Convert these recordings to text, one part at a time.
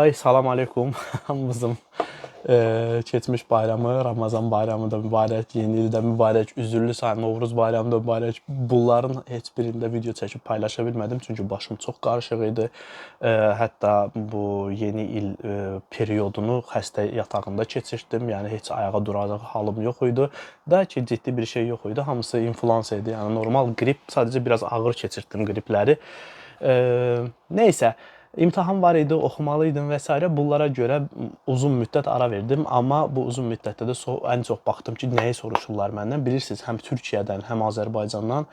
Ay, salam aleykum hamımızın keçmiş bayramı, Ramazan bayramı da mübarək, yeni il də mübarək, üzürlü say, Novruz bayramı da mübarək. Bunların heç birində video çəkib paylaşa bilmədim, çünki başım çox qarışıq idi. Hətta bu yeni il periodunu xəstə yatağında keçirtdim, yəni heç ayağa duracaq halım yox idi. Daha ki, ciddi bir şey yox idi, hamısı influenza idi, yəni normal qrip, sadəcə biraz ağır keçirtdim qripləri. Neysə. İmtahan var idi, oxumalıydım və s. Bunlara görə uzun müddət ara verdim, amma bu uzun müddətdə də ən çox baxdım ki, nəyi soruşurlar məndən. Bilirsiniz, həm Türkiyədən, həm Azərbaycandan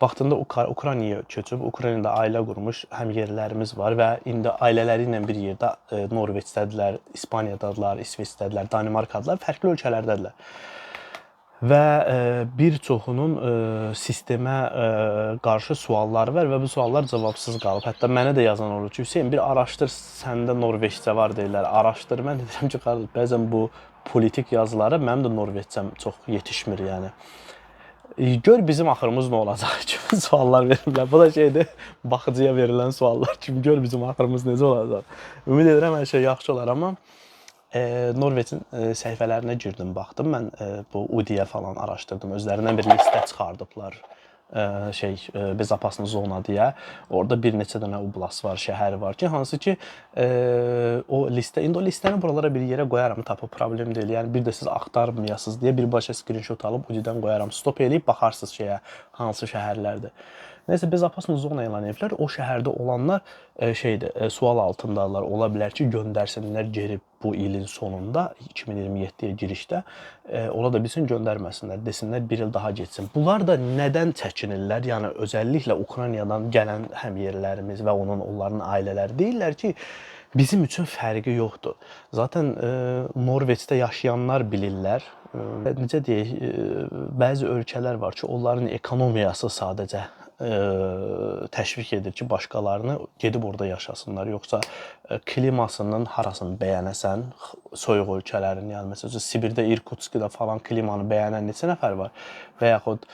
vaxtında Ukraynaya köçüb, Ukraynada ailə qurmuş həmyerlilərimiz var və indi ailələri ilə bir yerdə Norveçdədirlər, İspaniyadadılar, İsveçdədirlər, Danimarkadadılar, fərqli ölkələrdədirlər. Və bir çoxunun sistemə qarşı sualları var və bu suallar cavabsız qalıb. Hətta mənə də yazan olur ki, Hüseyn, bir araşdır, səndə Norveçcə var deyirlər, araşdır. Mən deyirəm ki, qardaş, bəzən bu politik yazıları mənim də Norveçcəm çox yetişmir, yəni. Gör bizim axırımız nə olacaq kimi suallar verirlər. Bu da şeydir, baxıcıya verilən suallar kimi, gör bizim axırımız necə olacaq. Ümid edirəm hər şey yaxşı olar, amma Norveçin səhifələrinə girdim, baxdım. Mən bu UDİyə falan araşdırdım. Özlərindən bir listə çıxardıblar. Bezapaslı zona deyə. Orada bir neçə dənə oblast var, şəhər var ki, hansı ki o listə, indi o listəni buralara bir yerə qoyaram, tapıb problem deyil. Yəni bir də siz axtarmayasınız deyə birbaşa screenshot alıb UDİdən qoyaram. Stop eləyib baxarsınız şeyə, hansı şəhərlərdir. Nəysə, bezapaslı zona elan ediblər. O şəhərdə olanlar sual altındalar. Ola bilər ki, göndərsinlər geri bu ilin sonunda, 2027-yə girişdə. Ola da bilsin, göndərməsinlər, desinlər bir il daha geçsin. Bunlar da nədən çəkinirlər? Yəni, özəlliklə Ukraynadan gələn həmyerlilərimiz və onların ailələri deyirlər ki, bizim üçün fərqi yoxdur. Zaten Norveçdə yaşayanlar bilirlər. Necə deyək, bəzi ölkələr var ki, onların ekonomiyası sadəcə təşviq edir ki, başqalarını gedib orada yaşasınlar. Yoxsa klimasının harasını bəyənəsən, soyuq ölkələrin, yəni məsələn, Sibirdə, Irkutskdə falan klimanı bəyənən neçə nəfər var? Və yaxud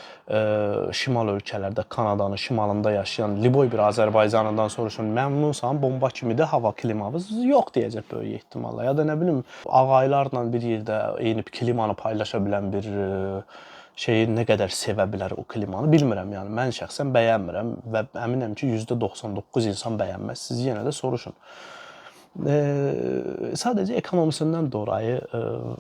şimal ölkələrdə, Kanadanın şimalında yaşayan Liboy bir Azərbaycanlıdan soruşun, məmnunsan, bomba kimidir, hava klimamız yox deyəcək böyük ehtimalla. Ya da nə bilim, ağaylarla bir yerdə eyni klimanı paylaşa bilən bir şeyi nə qədər sevə bilər o klimanı bilmirəm, yəni mən şəxsən bəyənmirəm və əminəm ki, %99 insan bəyənməz. Siz yenə də soruşun. Sadəcə ekonomisindən dolayı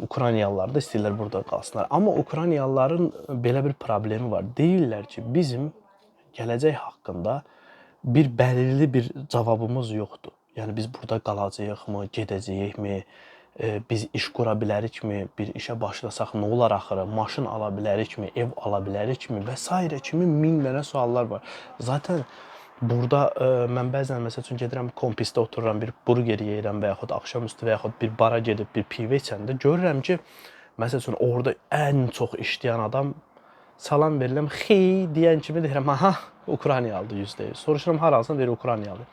Ukraynalılar da istəyirlər burada qalsınlar. Amma Ukraynalıların belə bir problemi var. Deyirlər ki, bizim gələcək haqqında bir bəlirli bir cavabımız yoxdur. Yəni biz burada qalacağıq-mı, gedəcəyik-mi? Biz iş qura bilərikmi, bir işə başlasaq nə olar axırı, maşın ala bilərikmi, ev ala bilərikmi və s. kimi min dənə suallar var. Zaten burada mən bəzən məsəl üçün gedirəm kompisdə otururam, bir burger yeyirəm və yaxud axşamüstü və yaxud bir bara gedib bir pivə içəndə görürəm ki, məsəl üçün orada ən çox işləyən adam salam verirəm, xey deyən kimi deyirəm, aha, Ukraynalıdır %100. Soruşuram harasın, deyir Ukraynalı.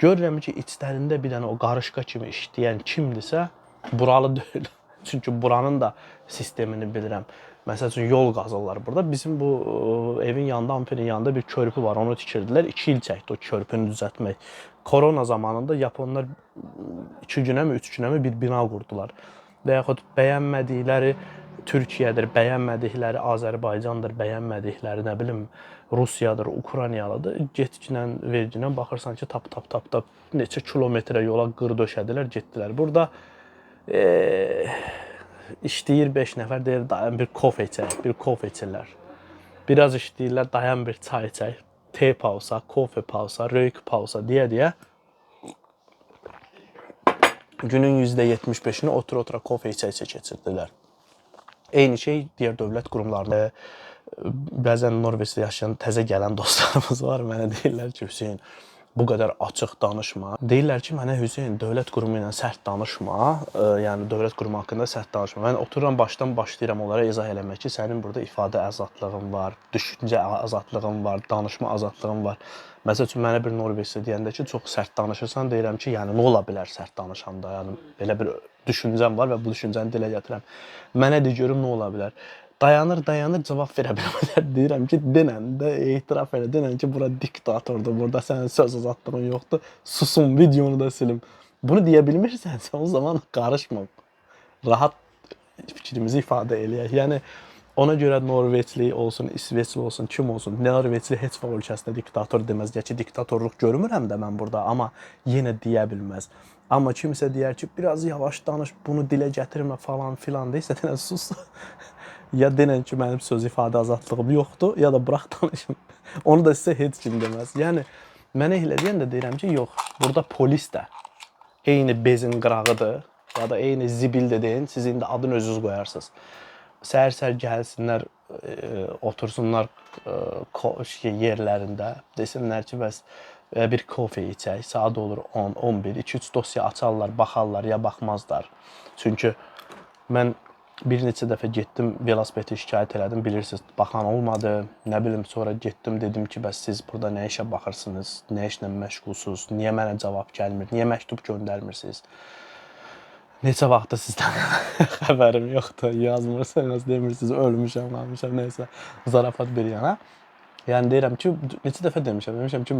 Görürəm ki, içlərində bir dənə o qarışqa kimi işləyən kimdirsə, buralı deyil. Çünki buranın da sistemini bilirəm. Məsəl üçün yol qazırlar burada. Bizim bu evin yanında, amperin yanında bir körpü var. Onu tikirdilər. 2 il çəkdi o körpünü düzəltmək. Korona zamanında Yaponlar 2 günə mi, 3 günə mi bir bina qurdular. Və yaxud bəyənmədikləri Türkiyədir, bəyənmədikləri Azərbaycandır, bəyənmədikləri nə bilim Rusiyadır, Ukraynalıdır. Getginlə, verginlə baxırsan ki, tap neçə kilometrə yola qır döşədilər, getdilər. Burada işləyir 5 nəfər, deyir, dayan bir kofe içək, bir kofe içirlər. Biraz işləyirlər, dayan bir çay içək, te pausa, kofe pausa, röyk pausa deyə günün %75-ini otura kofe içə keçirdilər. Eyni şey digər dövlət qurumlarında. Bəzən Norveçdə yaşayan təzə gələn dostlarımız var, mənə deyirlər ki, Hüseyn, bu qədər açıq danışma. Deyirlər ki, mənə Hüseyn, dövlət qurumu ilə sərt danışma, yəni dövlət qurumu haqqında sərt danışma. Mən otururam, başlayıram onlara izah eləmək ki, sənin burada ifadə azadlığın var, düşüncə azadlığın var, danışma azadlığın var. Məsəl üçün, mənə bir Norveçdə deyəndə ki, çox sərt danışırsan, deyirəm ki, yəni nə ola bilər sərt danışanda, yəni belə bir düşüncəm var və bu düşüncəni dilə gətirəm. Mənə de görüm nə ola bilər. Dayanır, cavab verə bilmirlər. Deyirəm ki, denəndə, etiraf elə, denən ki, bura diktatordur, burada sənin söz azadlığın yoxdur, susun, videonu da silim. Bunu deyə bilmirsənsə, o zaman qarışma. Rahat fikrimizi ifadə eləyək. Yəni ona görə Norveçli olsun, İsveçli olsun, kim olsun, Norveçli heç vaxt ölkəsində diktator deməz. Gəki diktatorluq görmürəm də mən burada, amma yenə deyə bilməz. Amma kimsə deyər ki, biraz yavaş danış, bunu dilə gətirmə falan filan deyirsə, denən sus. Ya denən ki, mənim söz ifadə azadlığım yoxdur, ya da burax danışım. Onu da sizə heç kim deməz. Yəni mənə elə deyən də deyirəm ki, yox, burada polis də eyni bezin qırağıdır, ya da eyni zibil də deyin, siz indi adını özünüz qoyarsınız. Səhər-səhər gəlsinlər, otursunlar yerlərində, desinlər ki, bəs bir kofe içək, saat olur 10, 11, 2-3 dosya açarlar, baxarlar ya baxmazlar. Çünki mən bir neçə dəfə getdim, velosipedi şikayət elədim, bilirsiniz, baxan olmadı. Nə bilim, sonra getdim, dedim ki, bəs siz burada nə işə baxırsınız, nə işlə məşğulsuz, niyə mənə cavab gəlmir, niyə məktub göndərmirsiniz? Neçə vaxtda sizdən xəbərim yoxdur, yazmırsınız, demirsiniz, ölmüşəm, qalmışam, neysə, zarafat bir yana. Yəni deyirəm ki, neçə dəfə demişəm ki,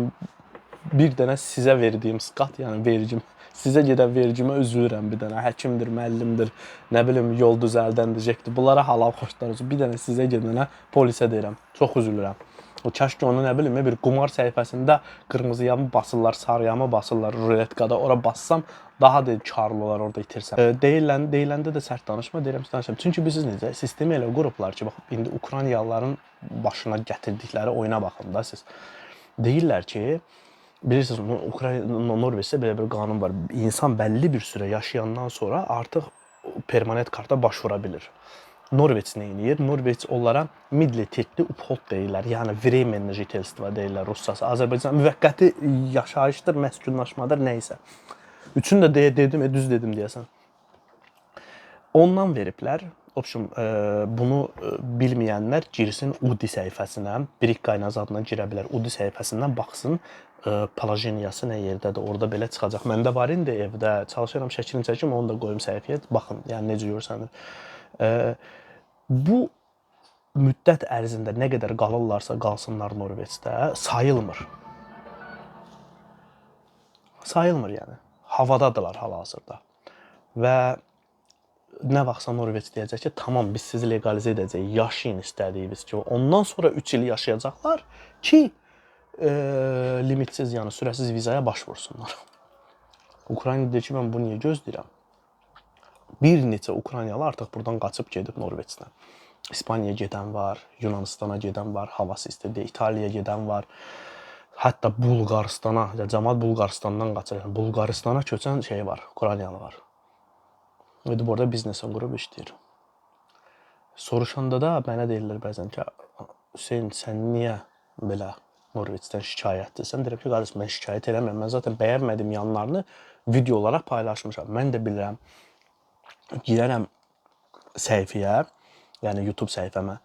bir dənə sizə verdiyim skat, yəni vergim, sizə gedən vergimə üzülürəm bir dənə. Həkimdir, müəllimdir, nə bilim, yol düzəldəndirəcəkdir. Bunlara halal xoşlar olsun. Bir dənə sizə gedənə polisə deyirəm. Çox üzülürəm. O kaş ki onu nə bilim, bir qumar səhifəsində qırmızıya mı basırlar, sarıya mı basırlar, ruletkada ora bassam daha da karlı olar, orada itirsəm. Deyiləndə də sərt danışma, deyirəm ki, danışam. Çünki bilirsiniz necə, sistemi elə qurublar ki, bax indi Ukraynalıların başına gətirdikləri oyuna baxın da siz. Deyirlər ki, bilirsiniz, Norveçdə belə bir qanun var. İnsan bəlli bir sürə yaşayandan sonra artıq permanent karta başvura bilir. Norveç nə edir? Norveç onlara midlertidig upphold deyirlər. Yəni временное жительство deyirlər ruscası. Azərbaycan müvəqqəti yaşayışdır, məskunlaşmadır, nə isə. Üçün də dedim, düz dedim deyəsən. Ondan veriblər. Obşum, bunu bilməyənlər girsin UDI səhifəsinə, Brikkayna adına girə bilər. UDI səhifəsindən baxsın, Palajeniyası nə yerdədir, orada belə çıxacaq. Məndə var indi evdə, çalışıram şəklini çəkim, onu da qoyum səhifəyə. Baxın, yəni necə görsənir. Bu müddət ərzində nə qədər qalırlarsa qalsınlar Norveçdə, sayılmır. Sayılmır yəni. Havadadılar hal-hazırda. Və nə vaxtsa Norveç deyəcək ki, tamam, biz sizi legalizə edəcəyik, yaşayın istədiyiniz ki, ondan sonra 3 il yaşayacaqlar ki, limitsiz, yəni sürəsiz vizaya başvursunlar. Ukrayna deyir ki, mən bunu niyə gözləyirəm? Bir neçə Ukraynalı artıq buradan qaçıb gedib Norveçdən. İspaniyaya gedən var, Yunanistana gedən var, havası istidir, İtaliyaya gedən var. Hətta Bulqaristana, cəmaət Bulqaristandan qaçır. Yəni Bulqaristana köçən şey var, Ukraynalı var. Gedib orada biznesin qurub işləyir. Soruşanda da mənə deyirlər bəzən ki, Hüseyn, sən niyə belə Norveçdən şikayətlisən? Deyirəm ki, qardaş, mən şikayət eləmirəm. Mən zaten bəyənmədiyim yanlarını video olaraq paylaşmışam. Mən də bilirəm, girərəm səhifəyə, yəni YouTube səhifəmə,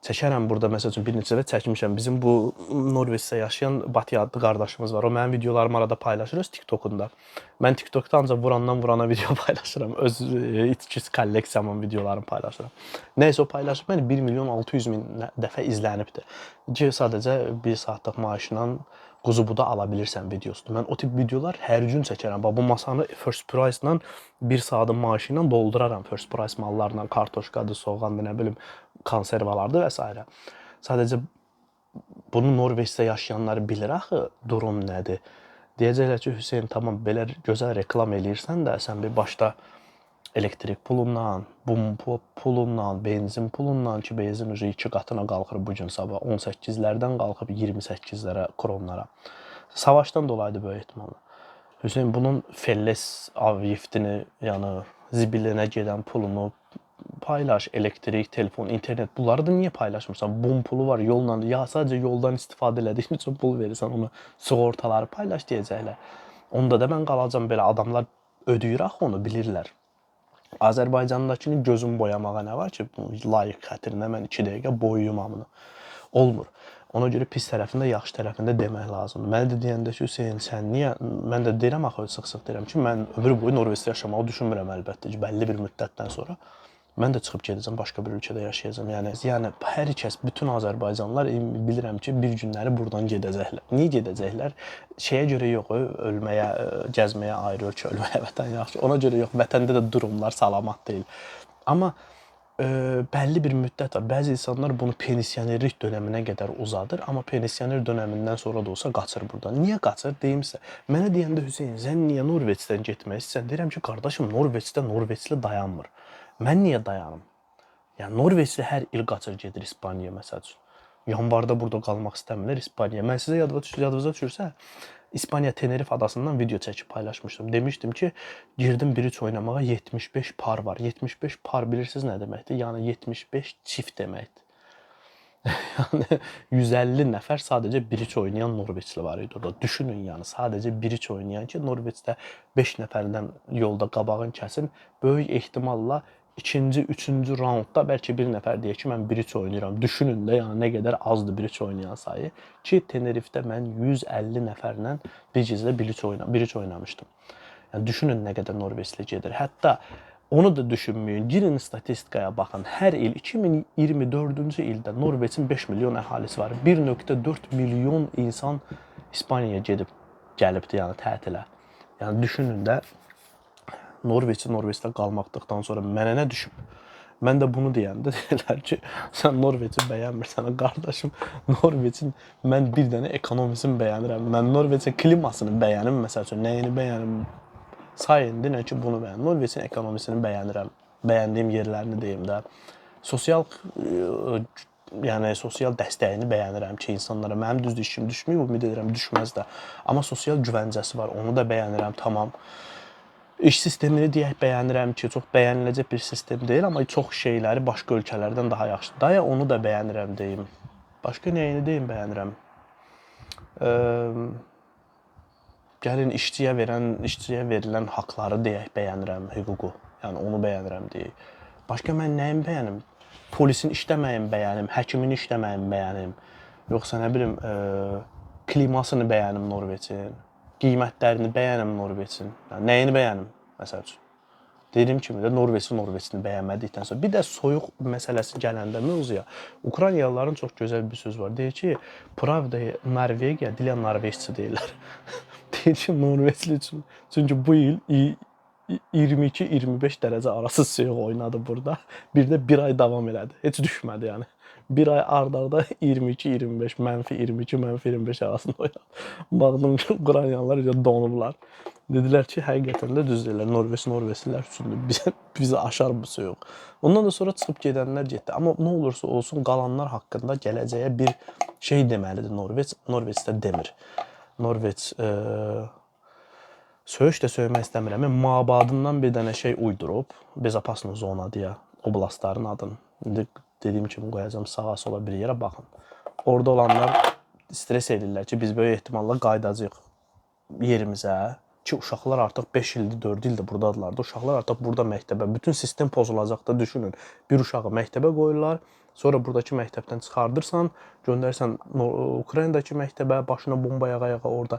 çəkərəm burada, məsəl üçün, bir neçə dəfə çəkmişəm. Bizim bu Norveçdə yaşayan Bati adlı qardaşımız var. O mənim videolarımı arada paylaşır öz TikTokunda. Mən TikTokda ancaq vurandan vurana video paylaşıram. Öz itkisiz kolleksiyamın videolarını paylaşıram. Nəysə o paylaşıb, yəni 1.600.000 dəfə izlənibdir. Ki, sadəcə 1 saatlıq maaşla quzu-buda ala bilirsən videosudur. Mən o tip videolar hər gün çəkərəm. Bu masanı First Price-la 1 saatın maaşı ilə dolduraram. First Price mallarla, kartoşkadır, soğandır, nə bilim, konservalardır və s. Sadəcə bunu Norveçdə yaşayanlar bilir axı, durum nədir. Deyəcəklər ki, Hüseyn, tamam, belə gözəl reklam eləyirsən də, sən bir başda elektrik pulundan, bum pulundan, benzin pulundan ki, benzin ucu 2 qatına qalxır bugün sabah, 18-lərdən qalxıb 28-lərə, kronlara. Savaşdan dolayıdır böyük ehtimalla. Hüseyn, bunun felles avgiftini, yəni zibilinə gedən pulunu paylaş, elektrik, telefon, internet, bunları da niyə paylaşmırsan? Bum pulu var, yolla, ya sadəcə yoldan istifadə elədiyin üçün pul verirsən, onu sığortaları paylaş deyəcəklər. Onda da mən qalacam belə, adamlar ödəyir axı onu, bilirlər. Azərbaycandakını gözüm boyamağa nə var ki, layiq xətrinə mən 2 dəqiqə boyuyum hamını. Olmur. Ona görə pis tərəfində, yaxşı tərəfində demək lazımdır. Mənə də deyəndə ki, Hüseyn, sən niyə? Mən də deyirəm axı, sıx-sıx deyirəm ki, mən ömür boyu Norveçdə yaşamağı düşünmürəm əlbəttə ki, bəlli bir müddətdən sonra. Mən də çıxıb gedəcəm, başqa bir ölkədə yaşayacağam. Yəni hər kəs, bütün Azərbaycanlılar bilirəm ki, bir günləri buradan gedəcəklər. Niyə gedəcəklər? Şeyə görə yox, ölməyə, gəzməyə ayrı ölkə, ölməyə vətən yaxşı. Ona görə yox, vətəndə də durumlar salamat deyil. Amma bəlli bir müddət var. Bəzi insanlar bunu pensionerlik dönəminə qədər uzadır, amma pensioner dönəmindən sonra da olsa qaçır buradan. Niyə qaçır? Deyim sizə. Mənə deyəndə Hüseyn, sən niyə Norveçdən getmək istəyirsən? Deyirəm ki, qardaşım, Norveçdə Norveçli dayanmır. Mən niyə dayanım? Yəni Norveçli hər il qaçır gedir İspaniyaya məsəl üçün. Yanvarda burada qalmaq istəmirlər İspaniyaya. Mən sizə yadınıza düşürsə, İspaniya Tenerif adasından video çəkib paylaşmışdım. Demişdim ki, girdim bridge oynamağa 75 par var. 75 par bilirsiniz nə deməkdir? Yəni 75 çift deməkdir. Yəni 150 nəfər sadəcə bridge oynayan Norveçli var idi orada. Düşünün yəni sadəcə bridge oynayan ki, Norveçdə 5 nəfərdən yolda qabağın kəsin, böyük ehtimalla ikinci, üçüncü raundda bəlkə bir nəfər deyək ki, mən bridge oynayıram. Düşünün də, yəni nə qədər azdır bridge oynayan sayı ki, Tenerifdə mən 150 nəfərlə bir gecədə bridge oynamışdım. Yəni düşünün nə qədər Norveçli gedir. Hətta onu da düşünməyin. Girin statistikaya baxın. Hər il 2024-cü ildə Norveçin 5 milyon əhalisi var. 1.4 milyon insan İspaniyaya gəlibdi, yəni tətilə. Yəni düşünün də Norveçdə qalmaqdıqdan sonra mənə nə düşüb? Mən də bunu deyəndə deyirlər ki, sən Norveçi bəyənmirsən, qardaşım. Norveçin mən bir dənə ekonomisini bəyənirəm. Mən Norveçin klimasını bəyənim, məsəl üçün, nəyini bəyənim? Sayın nə ki, bunu bəyənirəm. Norveçin ekonomisini bəyənirəm. Bəyəndiyim yerlərini deyim də. Sosial dəstəyini bəyənirəm ki, insanlara mənim düzdür işim düşməyib, ümid edirəm düşməz də. Amma sosial güvəncəsi var, onu da bəyənirəm, tamam. İş sistemini deyək bəyənirəm ki, çox bəyəniləcək bir sistem deyil, amma çox şeyləri başqa ölkələrdən daha yaxşıdır. Daya onu da bəyənirəm deyim. Başqa nəyini deyim bəyənirəm? Gəlin işçiyə verilən haqları deyək bəyənirəm, hüququ. Yəni onu bəyənirəm deyək. Başqa mən nəyimi bəyənim? Polisin işləməyim bəyənim, həkimin işləməyim bəyənim. Yoxsa nə bilim, klimasını bəyənim Norveçin. Qiymətlərini bəyənim Norveçin. Yəni nəyini bəyənim məsəl üçün? Dediyim kimi də Norveçini bəyənmədikdən sonra bir də soyuq məsələsi gələndə mövzuya, Ukraynalıların çox gözəl bir söz var. Deyir ki, Pravda Norvegiya dilə Norveççi deyirlər. Deyir ki, Norveçli üçün. Çünki bu il 22-25 dərəcə arası soyuq oynadı burada. Bir də bir ay davam elədi. Heç düşmədi yəni. Bir ay ard-arda 22-25, -22, -25 arasında oynadı. Baxdım ki, Ukraynalılar donublar. Dedilər ki, həqiqətən də düz deyirlər. Norveçlilər üçündür. Bizi aşar bu soyuq. Ondan da sonra çıxıb gedənlər getdi. Amma nə olursa olsun qalanlar haqqında gələcəyə bir şey deməlidir Norveç. Norveçdə demir. Norveç söyüş də söymək istəmirəm. Mabadından bir dənə şey uydurub. Bezopasno zona deyə oblastların adını. İndi dediyim kimi qoyacağım sağa sola bir yerə baxın. Orada olanlar stres edirlər ki, biz böyük ehtimalla qayıdacağıq yerimizə. Ki, uşaqlar artıq 5 ildir, 4 ildir buradadılar da. Uşaqlar artıq burada məktəbə, bütün sistem pozulacaq da düşünün. Bir uşağı məktəbə qoyurlar, sonra buradakı məktəbdən çıxardırsan, göndərsən Ukraynadakı məktəbə, başına bomba yağa orada.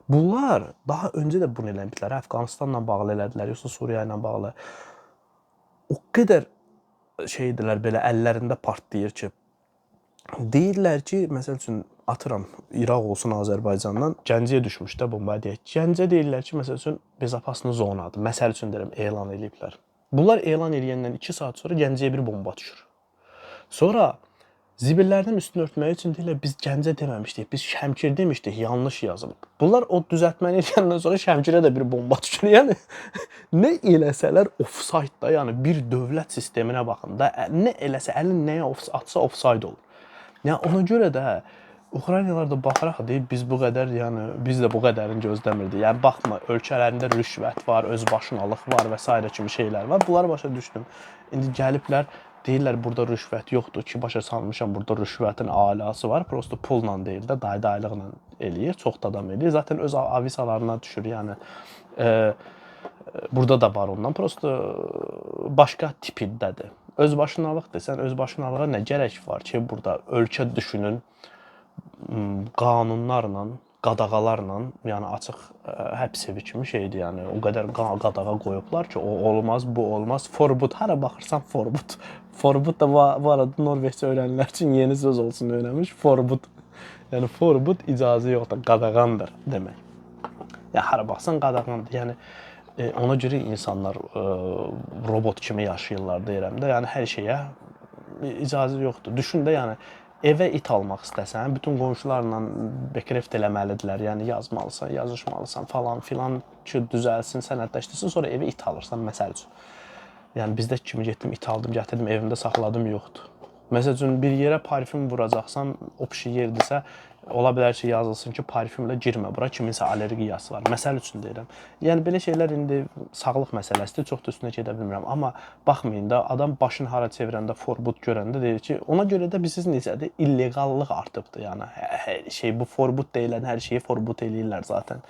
Bunlar daha öncə də bunu eləmişlər. Əfqanistanla bağlı elədilər, yoxsa Suriya ilə bağlı. O qədər şeydirlər, belə əllərində partlayır ki, deyirlər ki, məsəl üçün, atıram, İraq olsun Azərbaycandan, Gəncəyə düşmüş də bomba deyək. Gəncə deyirlər ki, məsəl üçün, bezopasno zonadır. Məsəl üçün deyirəm, elan ediblər. Bunlar elan edəndən 2 saat sonra Gəncəyə bir bomba düşür. Sonra zibillərdən üstünü örtmək üçün deyirlər, biz Gəncə deməmişdik, biz Şəmkir demişdik, yanlış yazılıb. Bunlar o düzəltməni edəndən sonra Şəmkirə də bir bomba düşür. Yəni, nə eləsələr offside-da, yəni bir dövlət sisteminə baxın da, nə eləsə, əlin nəyə atsa offside olur. Yəni, ona görə də Ukraynalılar da baxaraq deyib, biz bu qədər, yəni biz də bu qədərini gözləmirdik. Yəni baxma, ölkələrində rüşvət var, özbaşınalıq var və s. kimi şeylər var. Bunları başa düşdüm. İndi gəliblər, deyirlər burada rüşvət yoxdur ki, başa salmışam, burada rüşvətin alası var. Prosto pulla deyil də, daylıqla eləyir, çox da adam eləyir. Zaten öz avisalarına düşür, yəni burada da var ondan. Prosto başqa tipindədir. Özbaşınalıq desən, özbaşınalığa nə gərək var ki, burada ölkə düşünün, qanunlarla, qadağalarla, yəni açıq həbs evi kimi şeydir, yəni o qədər qadağa qoyublar ki, o olmaz, bu olmaz. Forbud, hara baxırsan forbud. Forbud da bu arada Norveççə öyrənənlər üçün yeni söz olsun öyrənmiş. Forbud. Yəni forbud icazə yoxdur, qadağandır demək. Ya hara baxsan qadağandır. Yəni ona görə insanlar robot kimi yaşayırlar deyirəm də. Yəni hər şeyə icazə yoxdur. Düşün də, yəni evə it almaq istəsən, bütün qonşularla bekreft eləməlidirlər. Yəni yazmalısan, yazışmalısan falan filan ki, düzəlsin, sənədləşdirsin, sonra evə it alırsan məsəl üçün. Yəni bizdə kimi getdim, it aldım, gətirdim, evimdə saxladım, yoxdur. Məsəl üçün bir yerə parfüm vuracaqsan, o pişik yerdirsə, ola bilər ki, yazılsın ki, parfümlə girmə, bura kiminsə allergiyası var. Məsəl üçün deyirəm. Yəni belə şeylər indi sağlıq məsələsidir, çox da üstünə gedə bilmirəm. Amma baxmayın da, adam başını hara çevirəndə, forbud görəndə deyir ki, ona görə də bilirsiniz necədir? İllegallıq artıbdır. Yəni hər şey bu forbud deyilən hər şeyi forbud eləyirlər zaten.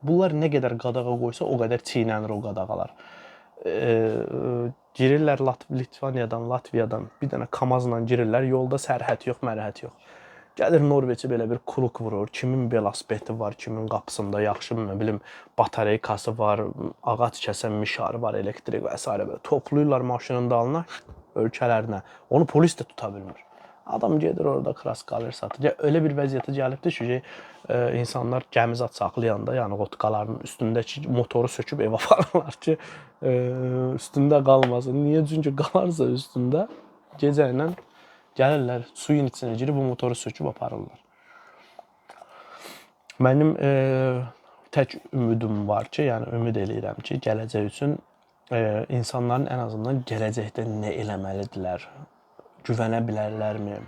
Bunlar nə qədər qadağa qoysa, o qədər çiynənir o qadağalar. Girirlər Litvaniyadan, Latviyadan bir dənə Kamazla girirlər, yolda sərhəd yox, mərhəd yox. Gəlir Norveçə belə bir kruk vurur, kimin velosipedi var, kimin qapısında yaxşı, nə bilim, batareykası var, ağac kəsən mişarı var, elektrik və s. belə toplayırlar maşının dalına ölkələrinə. Onu polis də tuta bilmir. Adam gedir orada kraska alır, satır. Öyle bir vəziyyətə gəlibdir ki, insanlar gəmizat saxlayanda, yəni qotqaların üstündəki motoru söküb evə aparırlar ki, üstündə qalmasın. Niyə? Çünki qalarsa üstündə gecə ilə gəlirlər, suyun içinə girib bu motoru söküb aparırlar. Mənim tək ümidim var ki, yəni ümid eləyirəm ki, gələcək üçün insanların ən azından gələcəkdə nə eləməlidirlər, güvənə bilərlərmi,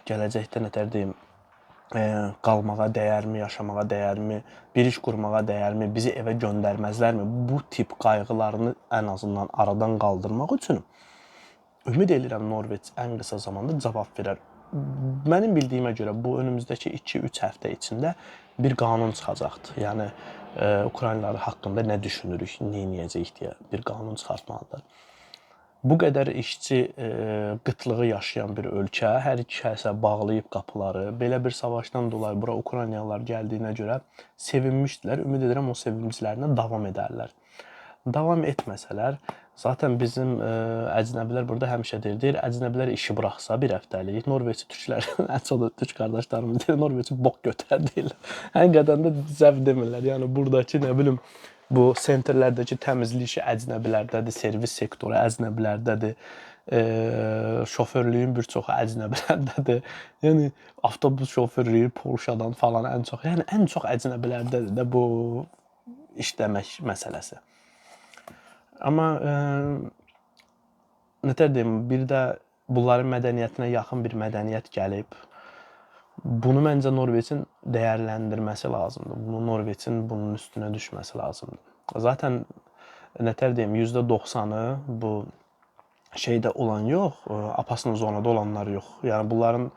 gələcəkdə nətər deyim, qalmağa dəyərmi, yaşamağa dəyərmi, bir iş qurmağa dəyərmi, bizi evə göndərməzlərmi? Bu tip qayğılarını ən azından aradan qaldırmaq üçün ümid edirəm Norveç ən qısa zamanda cavab verər. Mənim bildiyimə görə bu önümüzdəki 2-3 həftə içində bir qanun çıxacaqdır. Yəni Ukraynalılar haqqında nə düşünürük, nə edəcəyik deyə bir qanun çıxartmalıdır. Bu qədər işçi qıtlığı yaşayan bir ölkə, hər iki kəsə bağlayıb qapıları, belə bir savaşdan dolayı bura Ukraynalılar gəldiyinə görə sevinmişdilər. Ümid edirəm o sevinclərinə davam edərlər. Davam etməsələr, zaten bizim əcnəbilər burada həmişə deyir, əcnəbilər işi buraxsa bir həftəlik, Norveçli türklər, ən çox da türk qardaşlarımız deyir, Norveçli bok götər deyirlər. Həqiqətən də zəv demirlər. Yəni buradakı nə bilim, bu sentrlərdəki təmizlik işi əcnəbilərdədir, servis sektoru əcnəbilərdədir, şoförlüyün bir çoxu əcnəbilərdədir. Yəni avtobus şoförlüyü Polşadan falan ən çox, yəni ən çox əcnəbilərdədir də bu işləmək məsələsi. Amma nətər deyim, bir də bunların mədəniyyətinə yaxın bir mədəniyyət gəlib. Bunu məncə Norveçin dəyərləndirməsi lazımdır. Norveçin bunun üstünə düşməsi lazımdır. Zaten nətər deyim, %90'ı bu şeydə olan yox, apasının zonada olanlar yox. Yəni bunların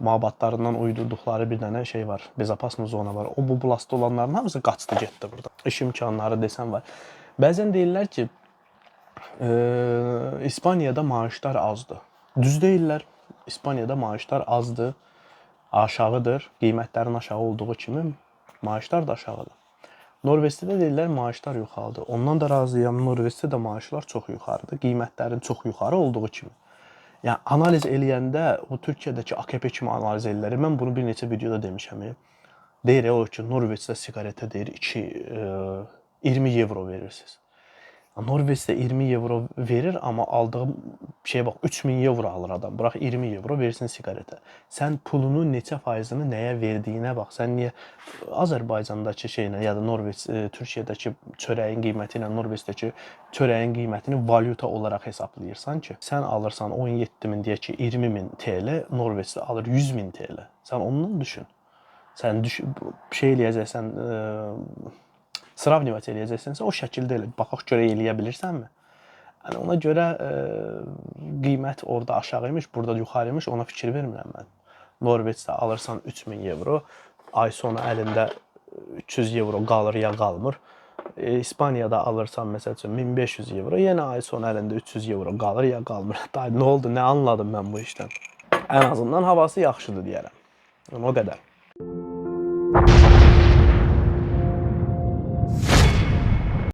məlumatlarından uydurduqları bir dənə şey var, bezapaslı zona var. O bu blastda olanların hamısı qaçdı getdi burada. İş imkanları desən var. Bəzən deyirlər ki, İspaniyada maaşlar azdır. Düz deyirlər. İspaniyada maaşlar azdır, aşağıdır. Qiymətlərin aşağı olduğu kimi maaşlar da aşağıdır. Norveçdə də deyirlər maaşlar yuxarıdır. Ondan da razıyam. Norveçdə də maaşlar çox yuxarıdır. Qiymətlərin çox yuxarı olduğu kimi. Yəni analiz eləyəndə o Türkiyədəki AKP kimi analiz eləyirlər. Mən bunu bir neçə videoda demişəm. Deyir o ki, Norveçdə siqaretə deyir 20 euro verirsiniz. Norveçdə 20 euro verir, amma aldığı şeye bax 3000 euro alır adam. Bırax 20 euro versin siqaretə. Sən pulunu neçə faizini nəyə verdiyinə bax. Sən niyə Azərbaycandakı şeylə ya da Norveç, Türkiyədəki çörəyin qiyməti ilə Norveçdəki çörəyin qiymətini valyuta olaraq hesablayırsan ki, sən alırsan 17.000 deyək ki 20.000 TL, Norveçdə alır 100.000 TL. Sən ondan düşün. Sən şey eləyəcəksən, Sravnivat eləyəcəksənsə o şəkildə elə. Baxaq görə eləyə bilirsənmi? Yəni ona görə qiymət orada aşağı imiş, burada yuxarı imiş, ona fikir vermirəm mən. Norveçdə alırsan 3000 euro, ay sonu əlində 300 euro qalır ya qalmır. İspaniyada alırsan məsəl üçün 1500 euro, yenə ay sonu əlində 300 euro qalır ya qalmır. Nə oldu, nə anladım mən bu işdən? Ən azından havası yaxşıdır deyərəm. O qədər.